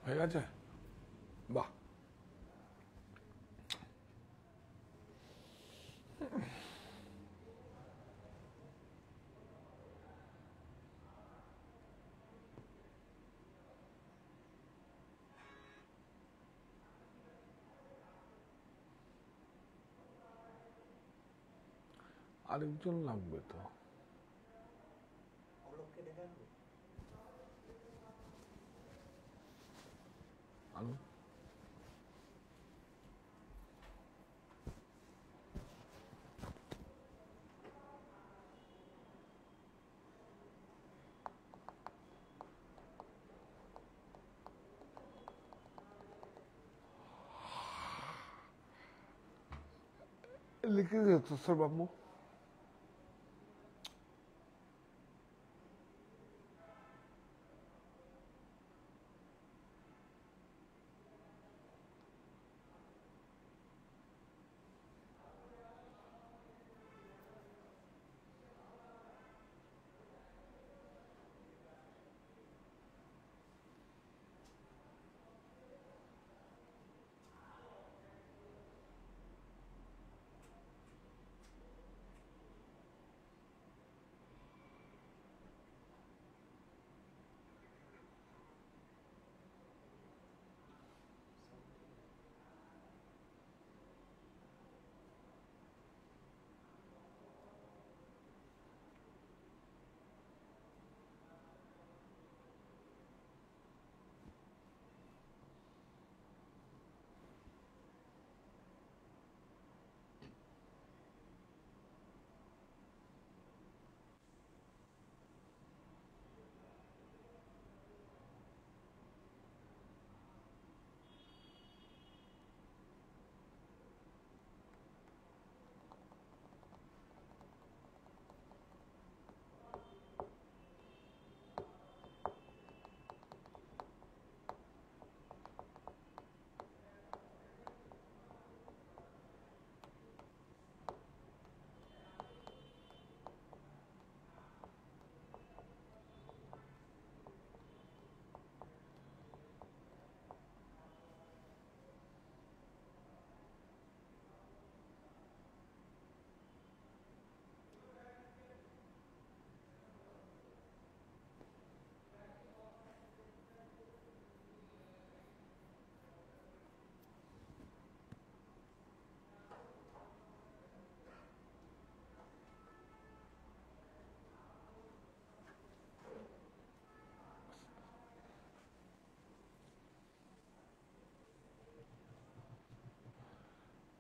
হয়ে গেছে? বাহ, আরেকজন লাগবে তো। আনো। লিখে দিও তো স্যার বাবু।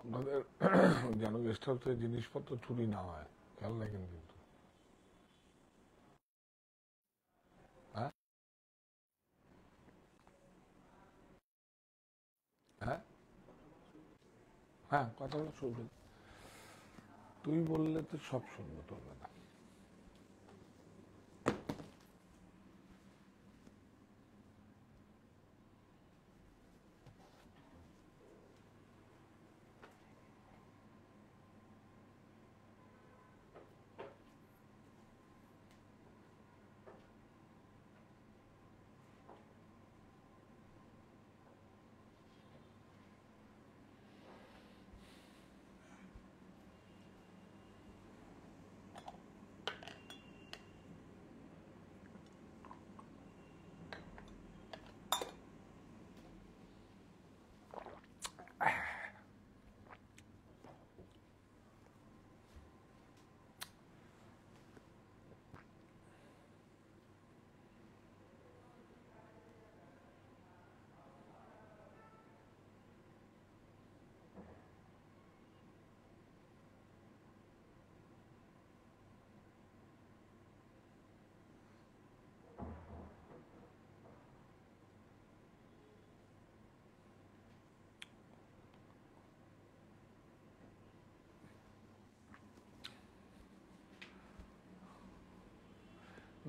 আপনাদের যেন গেস্ট হাউসে জিনিসপত্র চুরি না হয়, খেয়াল রাখেন কিন্তু। হ্যাঁ হ্যাঁ হ্যাঁ, কথা শুনবে। তুই বললে তো সব শুনবো তোর কথা।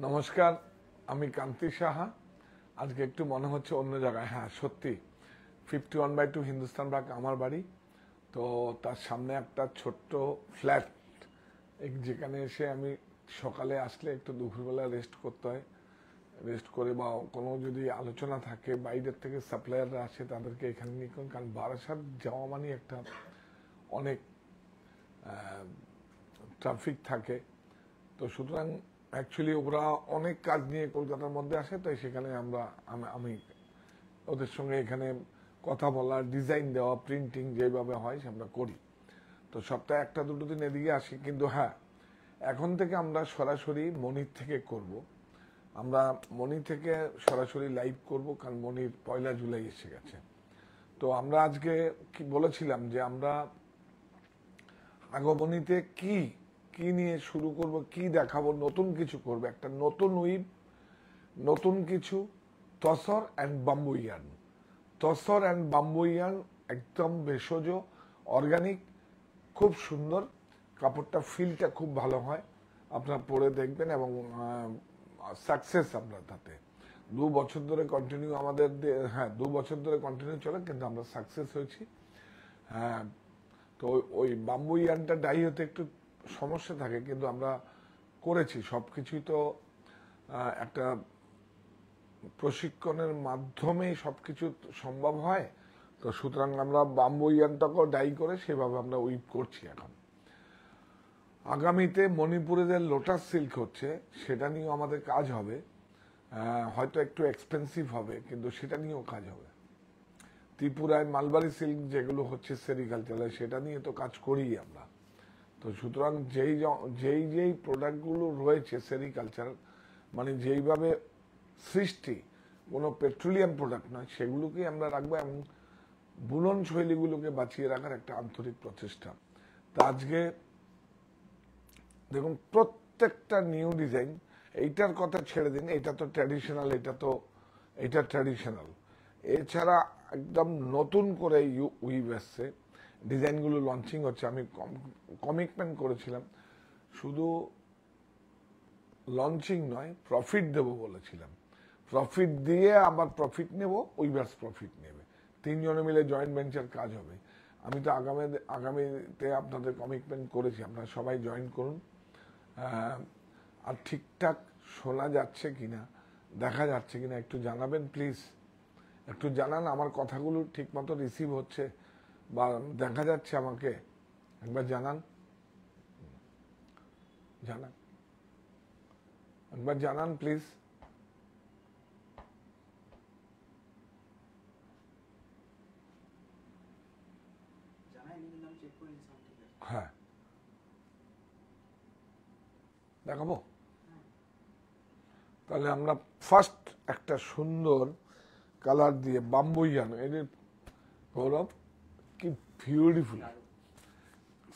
নমস্কার, আমি কান্তি সাহা। আজকে একটু মনে হচ্ছে অন্য জায়গায়। হ্যাঁ সত্যি, 51/2 হিন্দুস্তান ব্যাগ আমার বাড়ি। তো তার সামনে একটা ছোট্ট ফ্ল্যাট, যেখানে এসে আমি সকালে আসলে একটু দুপুরবেলা রেস্ট করতে হয়। রেস্ট করে বা কোনো যদি আলোচনা থাকে বাইরের থেকে সাপ্লায়াররা আসে তাদেরকে এখানে নিয়ে করুন, কারণ বারাসাত যাওয়া মানে একটা অনেক ট্রাফিক থাকে। তো সুতরাং অ্যাকচুয়ালি ওরা অনেক কাজ নিয়ে কলকাতার মধ্যে আসে, তাই সেখানে আমি ওদের সঙ্গে এখানে কথা বলা, ডিজাইন দেওয়া, প্রিন্টিং যেভাবে হয় আমরা করি। তো সপ্তাহে একটা দুটো দিন এদিকে আসি, কিন্তু হ্যাঁ এখন থেকে আমরা সরাসরি মনির থেকে করব। আমরা মনি থেকে সরাসরি লাইভ করব, কারণ মনির 1 জুলাই এসে গেছে। তো আমরা আজকে কি বলেছিলাম যে আমরা আগমনীতে কি কি নিয়ে শুরু করব, কি দেখাবো, নতুন কিছু করব, একটা নতুন উইভ, নতুন কিছু tussar and bamboo yarn. Tussar and bamboo yarn একদম ভেষজ, অর্গানিক, খুব সুন্দর কাপড়টা, ফিলটা খুব ভালো হয়, আপনারা পরে দেখবেন এবং সাকসেস আমরা তাতে 2 বছর ধরে কন্টিনিউ আমাদের, হ্যাঁ 2 বছর ধরে কন্টিনিউ চলে, কিন্তু আমরা সাকসেস হয়েছি। হ্যাঁ, তো ওই বাম্বু ইয়ার্নটা ডাই হতে একটু সমস্যা থাকে, কিন্তু আমরা করেছি সবকিছুই। তো একটা প্রশিক্ষণের মাধ্যমেই সবকিছু সম্ভব হয়। তো সুতরাং আমরা বাম্বু ইয়ার্নটাকেও ডাই করে সেভাবে আমরা উইভ করছি এখন। আগামীতে মণিপুরে যে লোটাস সিল্ক হচ্ছে সেটা নিয়েও আমাদের কাজ হবে, হয়তো একটু এক্সপেন্সিভ হবে, কিন্তু সেটা নিয়েও কাজ হবে। ত্রিপুরায় মালবারি সিল্ক যেগুলো হচ্ছে সেরিকালচারে, সেটা নিয়ে তো কাজ করি আমরা। তো সুতরাং যেই প্রোডাক্টগুলো রয়েছে সেরিকালচার, মানে যেইভাবে সৃষ্টি, কোনো পেট্রোলিয়াম প্রোডাক্ট নয়, সেগুলোকেই আমরা রাখবো এবং বুনন শৈলীগুলোকে বাঁচিয়ে রাখার একটা আন্তরিক প্রচেষ্টা। তা আজকে দেখুন প্রত্যেকটা নিউ ডিজাইন, এইটার কথা ছেড়ে দিন, এটা তো ট্র্যাডিশনাল, এটা ট্র্যাডিশনাল, এছাড়া একদম নতুন করে উইভ এসছে, ডিজাইনগুলো লঞ্চিং হচ্ছে। আমি কমিটমেন্ট করেছিলাম শুধু লঞ্চিং নয়, প্রফিট দেব বলেছিলাম, প্রফিট দিয়ে আবার প্রফিট নেব, উইভার্স প্রফিট নেবে, 3 জনে মিলে জয়েন্ট ভেঞ্চার কাজ হবে। আমি তো আগামীতে আপনাদের কমিটমেন্ট করেছি, আপনারা সবাই জয়েন করুন। আর ঠিকঠাক শোনা যাচ্ছে কিনা, দেখা যাচ্ছে কিনা একটু জানাবেন প্লিজ, একটু জানান আমার কথাগুলো ঠিক মতো রিসিভ হচ্ছে বা দেখা যাচ্ছে আমাকে, একবার জানান, একবার জানান প্লিজ। হ্যাঁ দেখাবো, তাহলে আমরা ফার্স্ট একটা সুন্দর কালার দিয়ে বাম্বু ইয়ার্ন, এদের গৌরব কি বিউটিফুল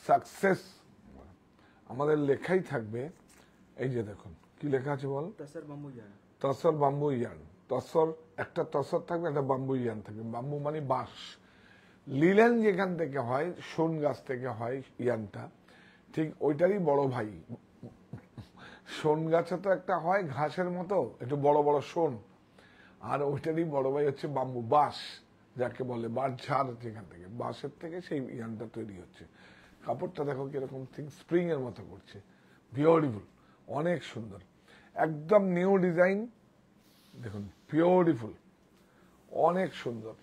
সাকসেস, আমাদের লেখাই থাকবে। এই যে দেখুন কি লেখা আছে বল, তসর বাম্বু ইয়ার্ন। তসর, একটা তসর থাকবে, একটা বাম্বু ইয়ার্ন থাকবে। বাম্বু মানে বাঁশ, লিলেন যেখান থেকে হয়, সোন গাছ থেকে হয় ইয়ার্নটা, ঠিক ওইটারই বড় ভাই। সোন গাছে তো একটা হয় ঘাসের মতো একটু বড় বড় সোন, আর ওইটারই বড় ভাই হচ্ছে বাম্বু, বাঁশ যাকে বলে, বাঁশ ঝাড় যেখান থেকে, বাঁশের থেকে সেই ইয়ার্নটা তৈরি হচ্ছে। কাপড়টা দেখো কিরকম ঠিক স্প্রিং এর মতো করছে, বিউটিফুল, অনেক সুন্দর, একদম নিউ ডিজাইন। দেখুন বিউটিফুল, অনেক সুন্দর,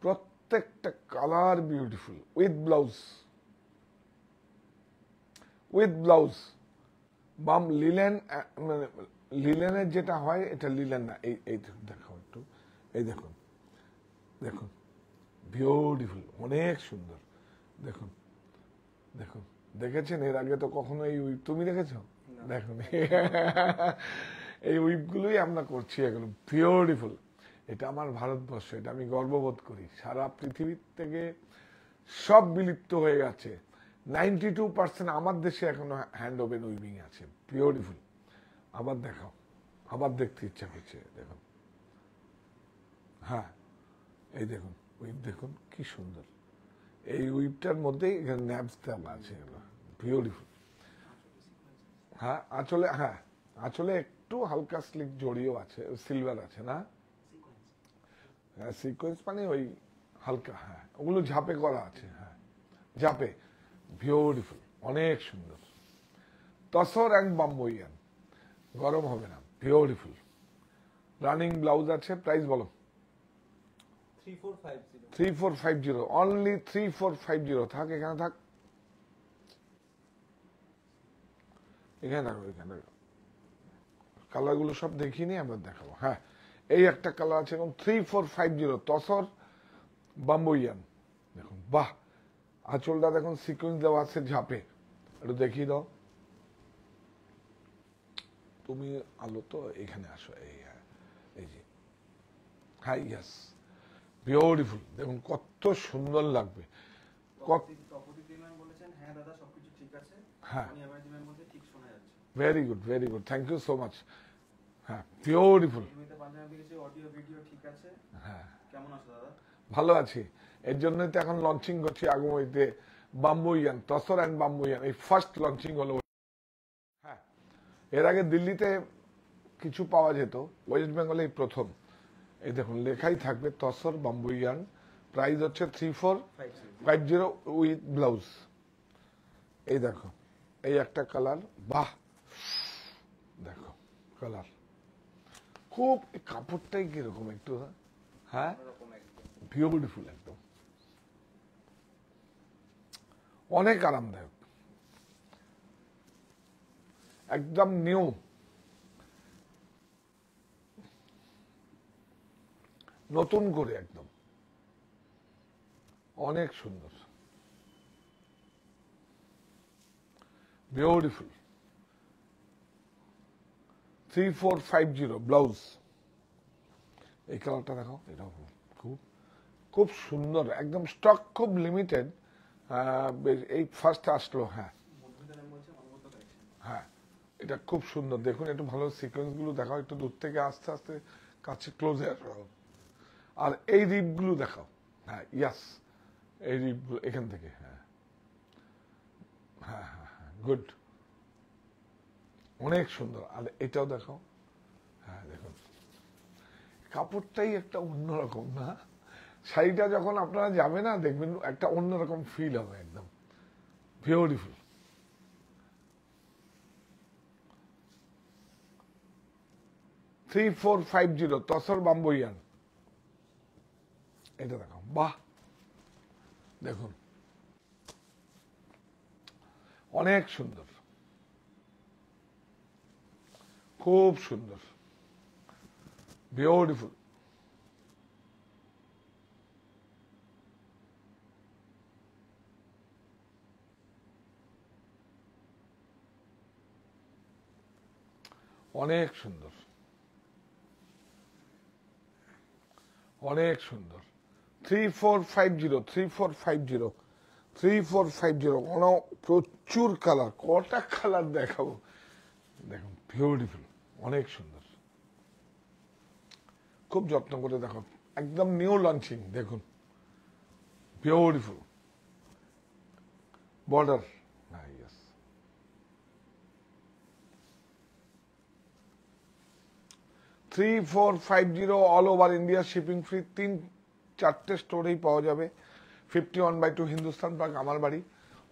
প্রত্যেকটা কালার বিউটিফুল, উইথ ব্লাউজ বাম লিলেন, মানে লিলেনের যেটা হয় এটা লিলেন না, এই দেখো একটু, এই দেখুন দেখুন বিউটিফুল, অনেক সুন্দর। দেখুন দেখুন, দেখেছেন এর আগে তো কখনো এই উইপ তুমি দেখেছো? দেখুন এই উইপগুলোই আমরা করছি, এগুলো বিউটিফুল। এটা আমার ভারতবর্ষ, এটা আমি গর্ববোধ করি। সারা পৃথিবীর থেকে সব বিলুপ্ত হয়ে গেছে, 92% আমার দেশে এখনো হ্যান্ড ওভেন উইভিং আছে, বিউটিফুল। আবার দেখাও, আবার দেখতে ইচ্ছা করছে, দেখুন, হ্যাঁ এই দেখুন উইপ, দেখুন কি সুন্দর, এই উইপটার মধ্যেই এখানে ন্যাপস দেওয়া আছে, বিউটিফুল। হ্যাঁ আঁচলে, হ্যাঁ আঁচলে একটু হালকা স্লিক জড়িয়েও আছে, সিলভার আছে না, হ্যাঁ সিকোয়েন্স মানে ওই হালকা, হ্যাঁ ওগুলো ঝাপে করা আছে, হ্যাঁ ঝাপে, বিউটিফুল, অনেক সুন্দর। তসর অ্যান্ড বাম্বু ইয়ার্ন, গরম হবে না, বিউটিফুল। রানিং ব্লাউজ আছে, প্রাইস বলো। 3450, অনলি 3450। থাক এখানে, থাক এখানে, থাকো এখানে। কালারগুলো সব দেখিয়ে নিয়ে আমরা দেখাবো। হ্যাঁ, এই একটা কালার আছে এবং 3450 তসর বাম্বুইয়ান। দেখুন, বাহ, আঁচলটা দেখুন সিকোয়েন্স দেওয়া আছে ঝাপে, একটু দেখিয়ে দাও তুমি। আলো তো এখানে আসো, এই হ্যাঁ, এই যে, হ্যাঁ, ইয়াস, বিউটিফুল। দেখুন কত সুন্দর লাগবে। হ্যাঁ, very good, very good, thank you so much. হ্যাঁ, বিউটিফুল। হ্যাঁ, ভালো আছি, এর জন্যই তো এখন লঞ্চিং করছি আগামীতে বাম্বুইয়ান, তসর অ্যান্ড বাম্বুইয়ান, এই ফার্স্ট লঞ্চিং হলো। হ্যাঁ, এর আগে দিল্লিতে কিছু পাওয়া যেত, ওয়েস্ট বেঙ্গলে এই প্রথম। এই দেখুন লেখাই থাকবে তসর বাম্বুইয়ান, প্রাইস হচ্ছে 3450 উইথ ব্লাউজ। এই দেখো, এই একটা কালার, বাহ, দেখো কালার, খুব কাপড়টাই কিরকম একটু, হ্যাঁ, বিউটিফুল একদম, অনেক আরামদায়ক, একদম নিউ, নতুন করে একদম, অনেক সুন্দর, বিউটিফুল। 3450 ব্লাউজ। এই কালারটা দেখো, এটাও খুব খুব সুন্দর, একদম স্টক খুব লিমিটেড, এই ফার্স্ট আসলো। হ্যাঁ, হ্যাঁ, এটা খুব সুন্দর, দেখুন একটু ভালো সিকোয়েন্স গুলো দেখাও, একটু দূর থেকে আস্তে আস্তে কাছে ক্লোজে আসো, আর এই রিপ গুলো দেখাও। হ্যাঁ, ইয়াস, এই রিপ গুলো এখান থেকে, হ্যাঁ হ্যাঁ হ্যাঁ হ্যাঁ, গুড, অনেক সুন্দর। আর এটাও দেখাও। হ্যাঁ, দেখুন কাপড়টাই একটা অন্যরকম না, শাড়িটা যখন আপনারা যাবে না দেখবেন একটা অন্যরকম ফিল হবে, একদম বিউটিফুল। 3450 তসর বাম্বুইয়ান। এটা দেখো, বাহ, দেখুন অনেক সুন্দর, খুব সুন্দর, বিউটিফুল। অনেক সুন্দর, অনেক সুন্দর। 3450 কোনো প্রচুর কালার, কটা কালার দেখাবো, দেখুন বিউটিফুল, অনেক সুন্দর, খুব যত্ন করে দেখো, একদম নিউ লঞ্চিং, দেখুন beautiful border. 3450 all over India, shipping free, 3-4টে স্টোরেই পাওয়া যাবে। 51/2 হিন্দুস্তান পার্ক, আমার বাড়ি,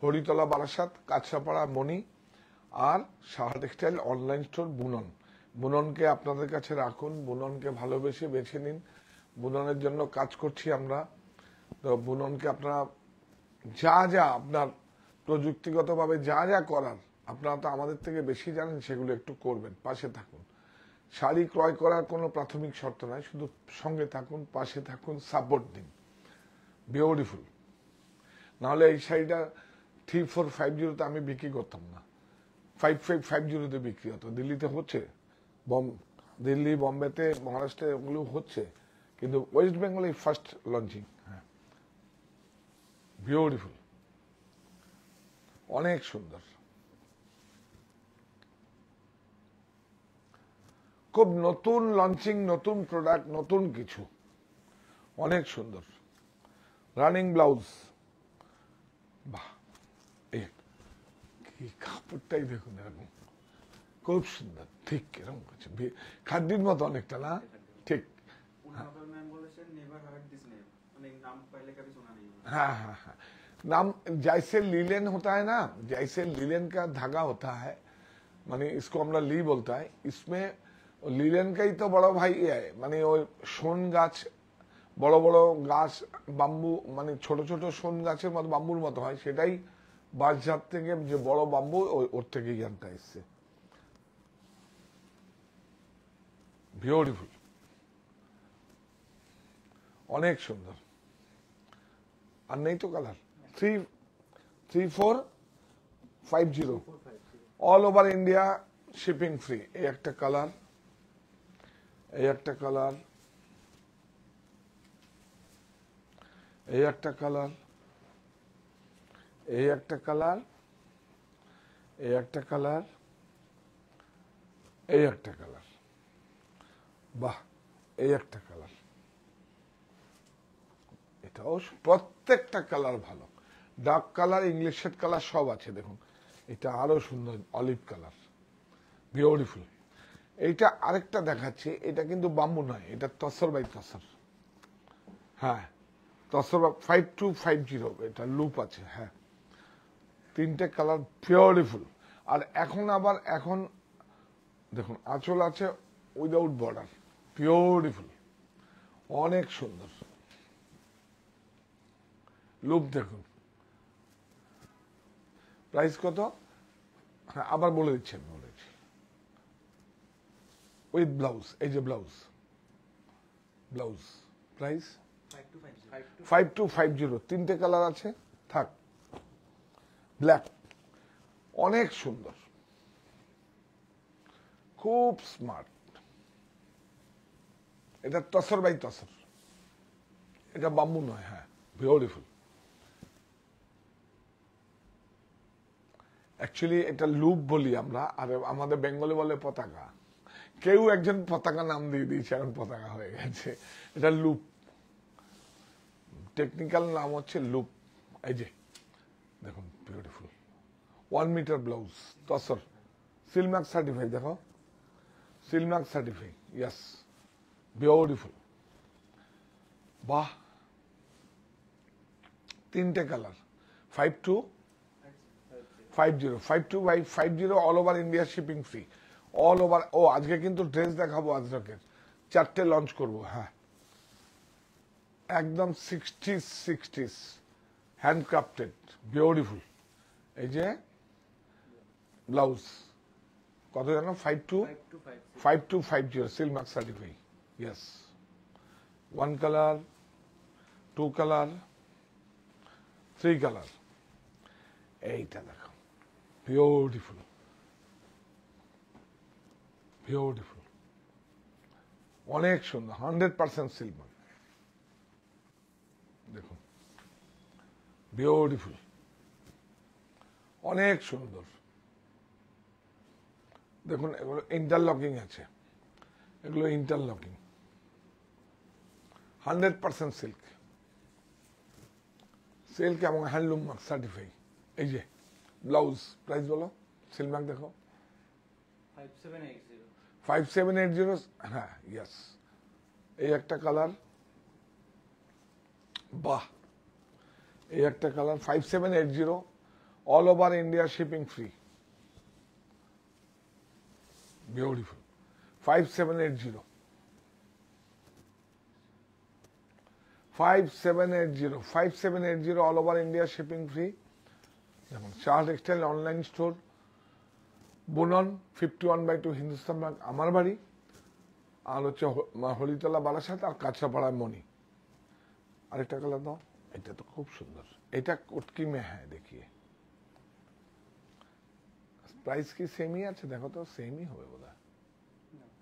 হরিতলা, বারাসাত, কাছড়াপাড়া, মণি, আর Saha textile online store Bunon. বুননকে আপনাদের কাছে রাখুন, বুননকে ভালোবেসে বেছে নিন, বুননের জন্য কাজ করছি আমরা। তো বুননকে আপনারা যা যা আপনার প্রযুক্তিগতভাবে যা যা করার, আপনারা তো আমাদের থেকে বেশি জানেন, সেগুলো একটু করবেন, পাশে থাকুন। শাড়ি ক্রয় করার কোনো প্রাথমিক শর্ত নাই, শুধু সঙ্গে থাকুন, পাশে থাকুন, সাপোর্ট দিন, বিউটিফুল। নাহলে এই শাড়িটা 3450 আমি বিক্রি করতাম না, 5550 বিক্রি হতো। দিল্লিতে হচ্ছে, দিল্লি, বম্বেতে, মহারাষ্ট্রে ওগুলো হচ্ছে, কিন্তু ওয়েস্ট বেঙ্গলে ফার্স্ট লঞ্চিং। হ্যাঁ, বিউটিফুল, অনেক সুন্দর, খুব নতুন লঞ্চিং, নতুন প্রোডাক্ট, নতুন কিছু, অনেক সুন্দর। রানিং ব্লাউজ, বাহ, এই কাপড়টাই দেখুন, এরকম খুব সুন্দর, ঠিক এরকম করছে, খাদ্যির মতো অনেকটা না, ঠিক। हाँ हाँ हाँ, नाम जैसे लीलन होता है ना, जैसे लीलन का धागा होता है, माने इसको আমরা লি बोलता है इसमें লিলেন का ही तो बड़ा भाई है माने ওই শোন গাছ বড় বড় গাছ বাম্বু মানে ছোট ছোট শোন গাছের মতো বাম্বুর মতো হয় সেটাই বাঁশঝাড় থেকে যে বড় বাম্বু ওর থেকে জ্ঞানটা এসছে বিউটিফুল অনেক সুন্দর আর নেই তো colour 3450 all over India shipping free এই একটা কালার এই একটা কালার এই একটা কালার এই একটা কালার এই একটা কালার এই একটা কালার বাহ এই একটা কালার এটাও প্রত্যেকটা কালার ভালো dark colour English shade colour সব আছে দেখুন এটা আরো সুন্দর অলিভ কালার বিউটিফুল এইটা আরেকটা দেখাচ্ছি এটা কিন্তু বাম্বু নয় এটা তসর বাই তসর হ্যাঁ তসর 5250 এটা লুপ আছে হ্যাঁ তিনটে কালার বিউটিফুল আর এখন আবার এখন দেখুন আঁচল আছে উইদাউট বর্ডার বিউটিফুল অনেক সুন্দর লুপ দেখুন প্রাইস কত হ্যাঁ আবার বলে দিচ্ছি আমি বলেছি উইথ ব্লাউজ এই যে ব্লাউজ ব্লাউজ প্রাইস 5250 তিনটে কালার আছে থাক ব্ল্যাক অনেক সুন্দর খুব স্মার্ট এটা তসর বাই তসর এটা বাম্বু নয় হ্যাঁ বিউটিফুল অ্যাকচুয়ালি এটা লুপ বলি আমরা আর আমাদের বেঙ্গলে বলে পতাকা কেউ একজন পতাকা নাম দিয়ে দিয়েছে এখন পতাকা হয়ে গেছে এটা লুপ টেকনিক্যাল নাম হচ্ছে লুপ এই যে দেখুন beautiful 1 metre blouse tussar silkmark certify দেখো সিলমার্ক সার্টিফাই ইয়েস বিউটিফুল বাহ তিনটে colour 5250 all over India shipping free all over ও আজকে কিন্তু ড্রেস দেখাবো আজরাকের চারটে লঞ্চ করব হ্যাঁ একদম 60s হ্যান্ডক্রাফটেড বিউটিফুল এই যে ব্লাউজ কত জানো 5250 Silk Mark certify yes 1 colour 2 colour 3 colour এইটা দেখো বিউটিফুল বিউটিফুল অনেক সুন্দর 100% সিলভার দেখুন বিউটিফুল অনেক সুন্দর দেখুন এগুলো ইন্টারলকিং আছে এগুলো ইন্টারলকিং 100% সিল্ক সিল্ক এবং হ্যান্ডলুম মার্ক সার্টিফাই এই যে ব্লাউজ প্রাইস বলো সিলমার্ক দেখো 5780 হ্যাঁ ইয়েস এই একটা কালার বাহ এই একটা colour 5780 all over India shipping free beautiful 5780 5780 all over India shipping free দেখুন শাহ টেক্সটাইল অনলাইন স্টোর বুনন 51/2 হিন্দুস্তান ব্যাংক আমার বাড়ি আর হচ্ছে হলিতলা বারাসাত আর কাঁচরাপাড়ায় মনি আরেকটা কালার দাও এটা তো খুব সুন্দর এটা কটকি মে হ্যাঁ দেখিয়ে प्राइस की सेम ही আছে দেখো তো সেম ही হবে बोला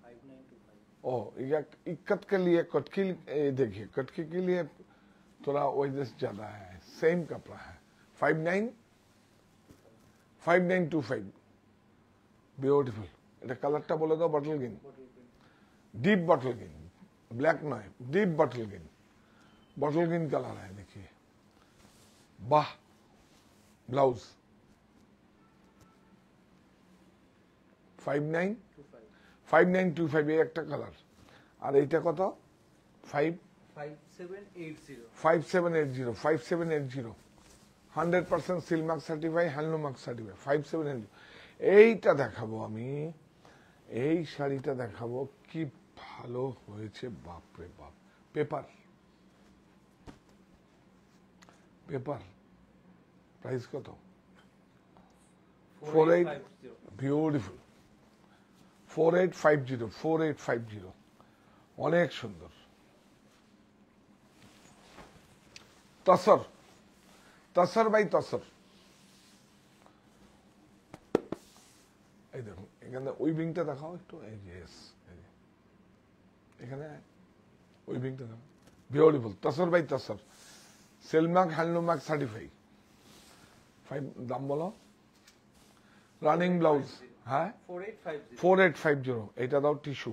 5925 ओ इक्कत के लिए कटकी देखिए कटकी के लिए थोड़ा वेजेस ज्यादा है सेम कपड़ा है 5925 ब्यूटीफुल এটা কালারটা বলে দাও বটল গ্রিন ডিপ बटल ग्रीन ब्लैक নয় ডিপ बटल ग्रीन कलर है देखिए वाह ब्लाउज 5925 এই একটা কালার আর এইটা কত 5780 100% seal mark certify handloom mark certify 5780 এইটা দেখাবো আমি, এই শাড়িটা দেখাবো, কি ভালো হয়েছে বাপরে বাপ। পেপার পেপার প্রাইস কত? 48, বিউটিফুল। 4850, অনেক সুন্দর। তসর, তসর বাই তসর। এই দেখুন এখানে উইভিংটা দেখাও একটু, এই যে এখানে উইভিংটা দেখাও, beautiful. Tussar by tussar, silkmark, handloom mark, certify. দাম বলো। রানিং ব্লাউজ, হ্যাঁ 4850। এটা দাও টিস্যু,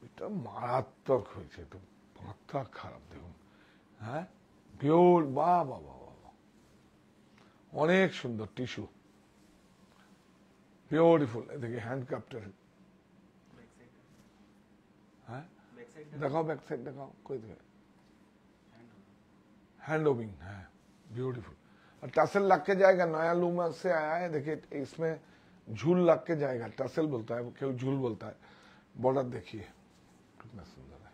এটা মারাত্মক হয়েছে, একটু মাথা খারাপ দেখুন। হ্যাঁ পিওর, বাহ বাহ বাহ, অনেক সুন্দর টিস্যু, বিউটিফুল। এদিকে হ্যান্ড ক্রাফটের, হ্যাঁ দেখাও बैक साइड देखाओ, कोई दिखे हैंड ओविंग, है ब्यूटीफुल। और टसल लग के जाएगा, नया लूम से आया है, देखिए इसमें झूल लग के जाएगा, टसल बोलता है, क्यों झूल बोलता है। बॉर्डर देखिए कितना सुंदर है,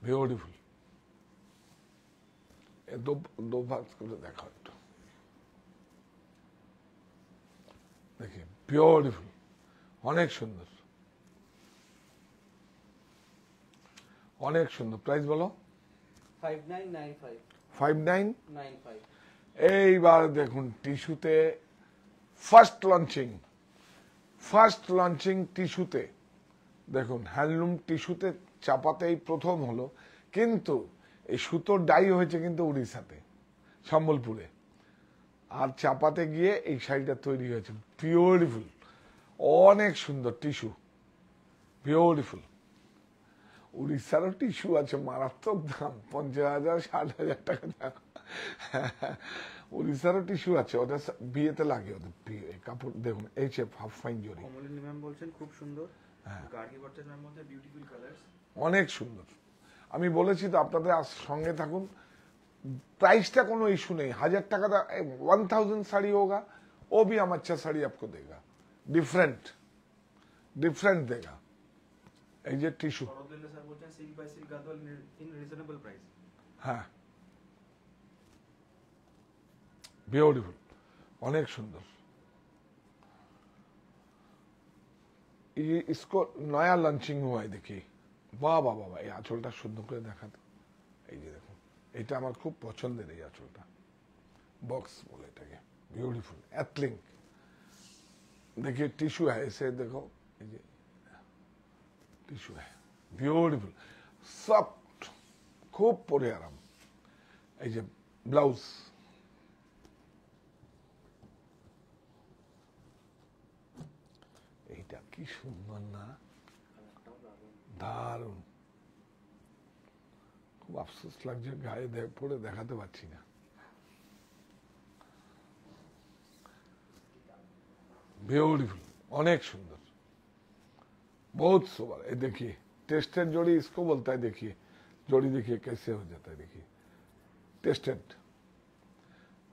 ब्यूटीफुल। दो दो भाग को देखा एक, देखिए ब्यूटीफुल, অনেক সুন্দর, অনেক সুন্দর। প্রাইস বলো। 5995। এইবার দেখুন টিস্যুতে ফার্স্ট লঞ্চিং টিস্যুতে, দেখুন হ্যান্ডলুম টিস্যুতে চাপাতেই প্রথম হলো, কিন্তু এই সুতোর ডাই হয়েছে কিন্তু উড়িষ্যাতে, সম্বলপুরে, আর চাপাতে গিয়ে এই শাড়িটা তৈরি হয়েছে। বিউটিফুল, অনেক সুন্দর টিস্যু, বিউটিফুল। উড়িষ্যারও টিস্যু আছে, মারাত্মক দাম, 50,000 60,000 টাকা দাম। উড়িষ্যারও টিস্যু আছে, ওটা বিয়েতে লাগে, ওদের বিয়ে কাপড় দেখুন। এই যে হাফ ফাইন জরি, কমলিনী ম্যাম বলছেন খুব সুন্দর, গার্গি ভট্টাচার্যের মধ্যে বিউটিফুল কালারস, অনেক সুন্দর। আমি বলেছি তো আপনাদের সঙ্গে থাকুন। प्राइस का कोनो इशू नहीं, 1000 টাকা 1000 साड़ी होगा वो भी हम अच्छा साड़ी आपको देगा, डिफरेंट देगा। এই যে টিস্যু, শরদিল্লা স্যার বলছেন silk by silk Gadwal in reasonable price. হ্যাঁ বিউটিফুল, অনেক সুন্দর। ये इसको नया लॉन्चिंग हुआ है, देखिए বাহ বাহ বাহ, এই আঁচলটা সুন্দর করে দেখাতো। এই যে দেখুন, এটা আমার খুব পছন্দের, এই আঁচলটা बॉक्स बोले এটাকে, ब्यूटीफुल एथलिंग। देखिए टिश्यू है, इसे देखो, ये टिश्यू है, ब्यूटीफुल सॉफ्ट, खूब পরে আরাম। এই যে ব্লাউজ, এইটা কি সুন্দর না, দারুণ। খুব আফসোস লাগছে গায়ে পরে দেখাতে পারছি না। ब्यूटीफुल, अनेक सुंदर, बहुत सुपर। ये देखिए टेस्टेड जोड़ी इसको बोलता है, देखिए जोड़ी देखिए कैसे हो जाता है, देखिए टेस्टेड।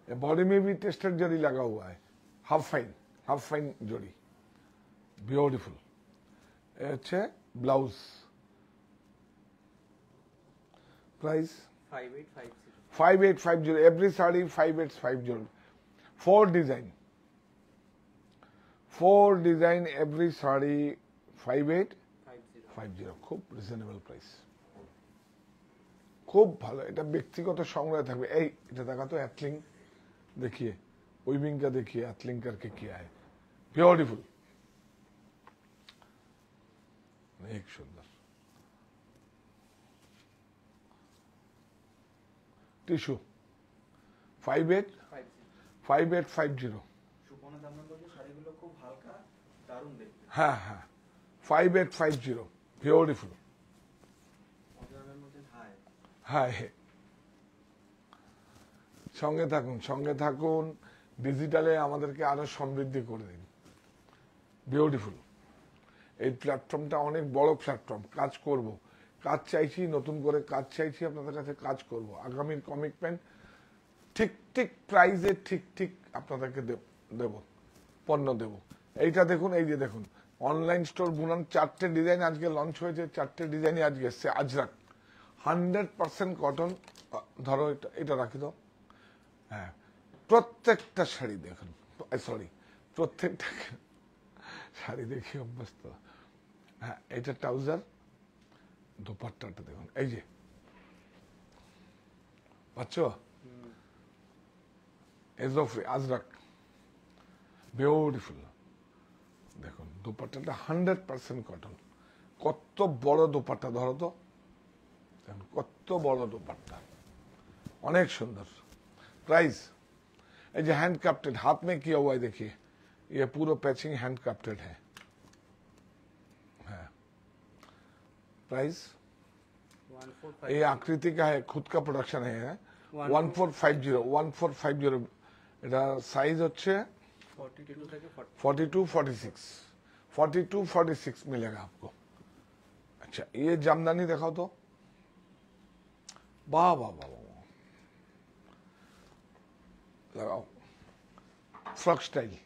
बॉडी में भी टेस्टेड जोड़ी लगा हुआ है, हाफ फाइन जोड़ी, ब्यूटीफुल। अच्छा blouse, price 5850, every sari 5850, 4 design every sari 5850, খুব রিজনেবল প্রাইস, খুব ভালো। এটা ব্যক্তিগত সংগ্রহ থাকবে। এই এটা দেখা তো एथलिंग, देखिए उइविंग का, देखिए एथलिंग करके किया है, ब्यूटीफुल, एक सुंदर टिश्यू 5850। সুপর্ণা দামন বলছে শাড়িগুলো খুব হালকা, দারুণ দেখতে। হ্যাঁ হ্যাঁ 5850, বিউটিফুল। হ্যাঁ সঙ্গে থাকুন, ডিজিটালে আমাদেরকে আরো সমৃদ্ধি করে দিন, বিউটিফুল। এই প্ল্যাটফর্মটা অনেক বড় প্ল্যাটফর্ম, কাজ করব, কাজ চাইছি, নতুন করে কাজ চাইছি, আপনাদের কাছে কাজ করব। আগামীর কমিটমেন্ট ঠিক ঠিক প্রাইজে ঠিক ঠিক আপনাদেরকে দেব, পণ্য দেব। এইটা দেখুন, এই যে দেখুন অনলাইন স্টোর বুনান 4টে ডিজাইন আজকে লঞ্চ হয়েছে, 4টে ডিজাইনই আজকে এসছে। আজরাক 100% কটন। ধরো এটা রাখি দাও। হ্যাঁ, প্রত্যেকটা শাড়ি দেখুন, সরি প্রত্যেকটা শাড়ি দেখি অভ্যস্ত। হ্যাঁ, এটা ট্রাউজার, দোপাট্টাটা দেখুন, এই যে পাচ্ছ এজোফ্রি আজরাক, বিউটিফুল। দেখুন দোপাট্টাটা 100% কটন। কত বড় দোপাট্টা, ধরো তো, দেখুন কত বড় দোপাট্টা, অনেক সুন্দর। प्राइस ये जो हैंड क्राफ्टेड, हाथ में किया हुआ है, देखिए ये पूरा पैचिंग हैंड क्राफ्टेड है। प्राइस ये आकृति का है, खुद का प्रोडक्शन है। 1450 এটা সাইজ হচ্ছে 42-46 मिलेगा आपको। अच्छा ये जामदानी दिखाओ तो, वाह वाह वाह, लगाओ फ्रॉक स्टाइल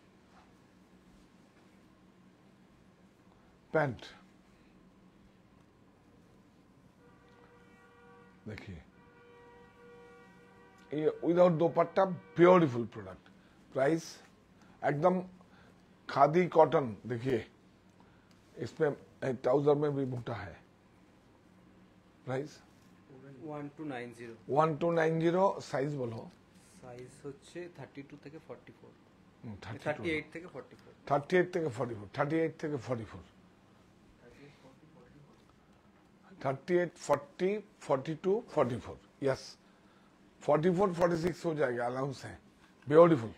पैंट, देखिए ये without dupatta, beautiful product. Price एकदम खादी कॉटन, देखिए इसमें ट्राउजर में भी बूटा है। प्राइस 1290। साइज बोलो। সাইজ হচ্ছে 32 থেকে 44, 38 38 থেকে 44। 38 থেকে 44, 38 থেকে 44, 38, 40, 42, 44, यस 44, 46 हो जाएगा, अलाउंस है। ब्यूटीफुल,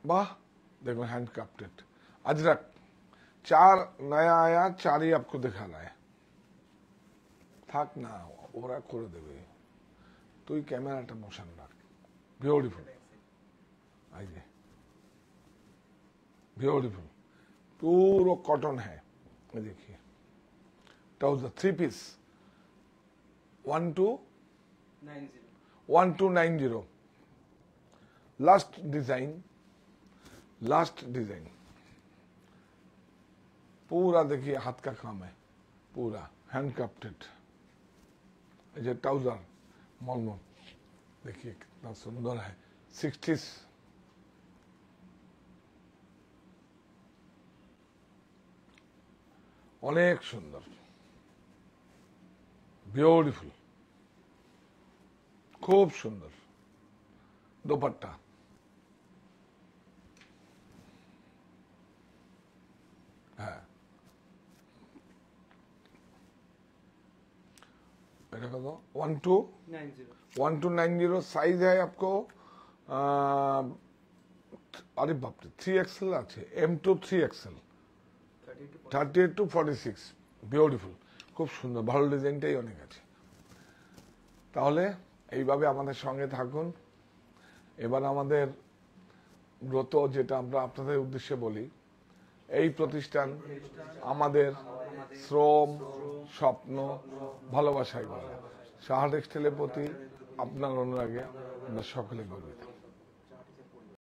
वाह। देखो हैंड क्राफ्टेड अजरक, 4 नया आया, 4 ही आपको दिखा रहा है। থাক না, ওরা করে দেবে, তুই ক্যামেরাটা মোশন রাখ। বিউটিফুল, এই যে ब्यूटीफुल पूरा कॉटन है। ये देखिए ट्राउजर 3 पीस 1290। लास्ट डिजाइन पूरा देखिए हाथ का काम है, पूरा हैंड क्राफ्टेड। ये ट्राउजर मलमल, देखिए कितना सुंदर है। 60s অনেক সুন্দর, বিউটিফুল, খুব সুন্দর দোপাট্টা। হ্যাঁ এটা কত? 1290। साइज है आपको अरे बाप रे 3XL আছে, M2 3XL, 38 to 46। বিউটিফুল, খুব সুন্দর, ভালো ডিজাইনটাই অনেক আছে। তাহলে এইভাবে আমাদের সঙ্গে থাকুন। এবার আমাদের ব্রত, যেটা আমরা আপনাদের উদ্দেশ্যে বলি, এই প্রতিষ্ঠান আমাদের শ্রম, স্বপ্ন, ভালোবাসায় গড়া। সাহা টেক্সটাইলের প্রতি আপনার অনুরাগে আমরা সকলে গর্বিত।